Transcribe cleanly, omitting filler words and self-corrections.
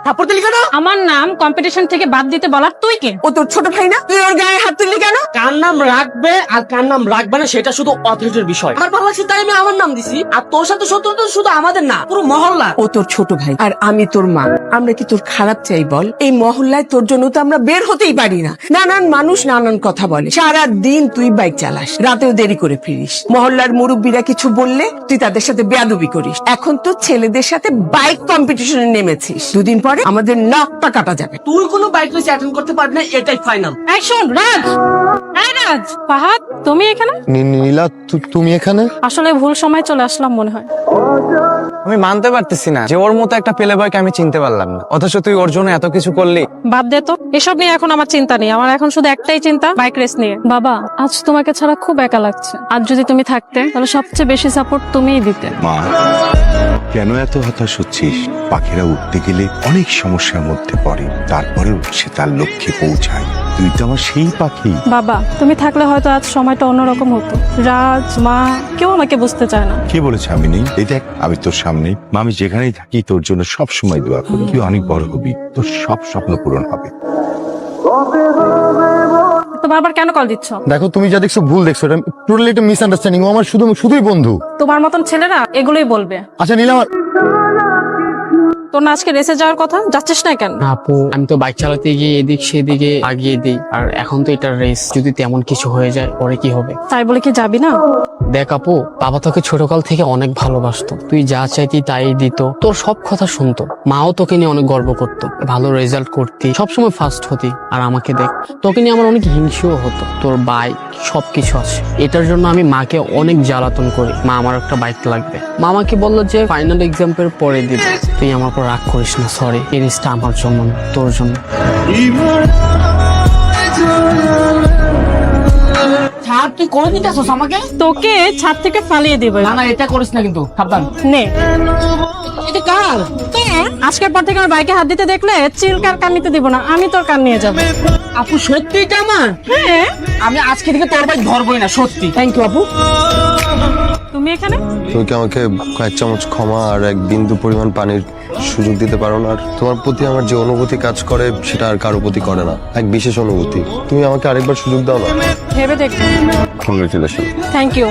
থাপ্পড় দিলি কেন? আমার নাম কম্পিটিশন থেকে বাদ দিতে বলার তুই কে? ও তোর ছোট ভাই না? তুই ওর গায়ে হাত তুললি কেন? কার নাম রাখবে আর কার নাম রাখবে না সেটা শুধু অথরিটির বিষয়। আমার ভালো লাগছে তাই আমি আমার নাম দিছি। আর তোর সাথে শত্রুতা শুধু আমাদের না, পুরো মহল্লা। ও তোর ছোট ভাই আর আমি তোর মা। আমরা কি তোর খারাপ চাই বল? এই মহল্লায় তোর জন্য তো আমরা বের হতেই পারি না। নানান মানুষ নানান কথা বলে। সারা দিন তুই বাইক চালাস, রাতেও দেরি করে ফিরিস। মহল্লার মুরব্বীরা কিছু বললে তুই তাদের সাথে বেয়াদবি করিস। এখন তো ছেলেদের সাথে বাইক কম্পিটিশনে নেমেছিস। দুদিন পরে আমাদের নাকটা কাটা যাবে। তুই কোনো বাইক রেস অ্যাটেন্ড করতে পারবি না, এটাই ফাইনাল। এই শোন রাজ, এই রাজ, ফাহাদ তুমি এখানে? নীলা তুমি এখানে? আসলে ভুল সময় চলে আসলাম মনে হয়। আমি মানতে পারতেছি না যে ওর মতো একটা পেলে বয়কে আমি চিনতে পারলাম না, অথচ তুই ওর জন্য এত কিছু করলি। বাদ দে তো, এসব নিয়ে এখন আমার চিন্তা নেই। আমার এখন শুধু একটাই চিন্তা, বাইক রেস নিয়ে। বাবা, আজ তোমাকে ছাড়া খুব একা লাগছে। আজ যদি তুমি থাকতে তাহলে সবচেয়ে বেশি সাপোর্ট তুমিই দিতে। মা, কেন এত হতাশ হচ্ছিস? পাখিরা উঠতে গেলে অনেক সমস্যার মধ্যে পড়ে, তারপরেও সে তার লক্ষ্যে পৌঁছায়। তুই তো আমার সেই পাখি। বাবা, তুমি থাকলে হয়তো আজ সময়টা অন্যরকম হতো। রাজ, মা, কেউ আমাকে বুঝতে চায় না। কে বলেছে আমি নেই? এই দেখ, আমি তোর সামনে। মা, আমি যেখানেই থাকি তোর জন্য সব সময় দোয়া করি। তুই অনেক বড় হবি, তোর সব স্বপ্ন পূরণ হবে। তো বারবার কেন কল দিচ্ছ? দেখো, তুমি যা দেখছো ভুল দেখছো। এটা টোটালি একটা মিসআন্ডারস্ট্যান্ডিং। ও আমার শুধুই বন্ধু। তোমার মতন ছেলেরা এগুলোই বলবে। আচ্ছা নীলা, তোর না আজকে রেসে যাওয়ার কথা, যাচ্ছিস না কেন? আপু, আমি তো বাইক চালাতে গিয়ে এদিক সেদিকে আগিয়ে দিই, আর এখন তো এটা রেস, যদি তেমন কিছু হয়ে যায় পরে কি হবে? তাই বলে কি যাবি না? দেখ আপু, বাবা তোকে ছোটকাল থেকে অনেক ভালোবাসতো। তুই যা চাইতি তাই দিত, তোর সব কথা শুনতো। মাও তোকে নিয়ে অনেক গর্ব করতো, ভালো রেজাল্ট করতি, সবসময় ফার্স্ট হতি। আর আমাকে দেখ, তোকে নিয়ে আমার অনেক হিংসেও হতো। তোর বাইক সবকিছু আছে, এটার জন্য আমি মাকে অনেক জ্বালাতন করি। মা, আমার একটা বাইক লাগবে। মা আমাকে বললো যে ফাইনাল এক্সামের পরে দিবে। তুই আমার উপর রাগ করিস না, সরি। এই রিস্কটা আমার জন্য না, তোর জন্য। ছাড়, তুই করে দিতে আসছ আমাকে? তোকে ছাদ থেকে ফালিয়ে দিব। না না, এটা করিস না কিন্তু, সাবধান। নে, এটা কার? আজকের পর থেকে আমার বাইকে হাত দিতে দেখলে চিলকার কান নিতে দিব না, আমি তোর কান নিয়ে যাবো। আপু সত্যি এটা আমার? হ্যাঁ। আমি আজকে থেকে তোর বাইক ধরবই না, সত্যি। থ্যাংক ইউ আপু। তুমি এখানে? তুমি কি আমাকে কয়েক চামচ ক্ষমা আর এক বিন্দু পরিমাণ পানির সুযোগ দিতে পারো না? আর তোমার প্রতি আমার যে অনুভূতি কাজ করে সেটা আর কারো প্রতি করে না, এক বিশেষ অনুভূতি। তুমি আমাকে আরেকবার সুযোগ দাও না। ভেবে দেখো। কংগ্রেচুলেশন। Thank you.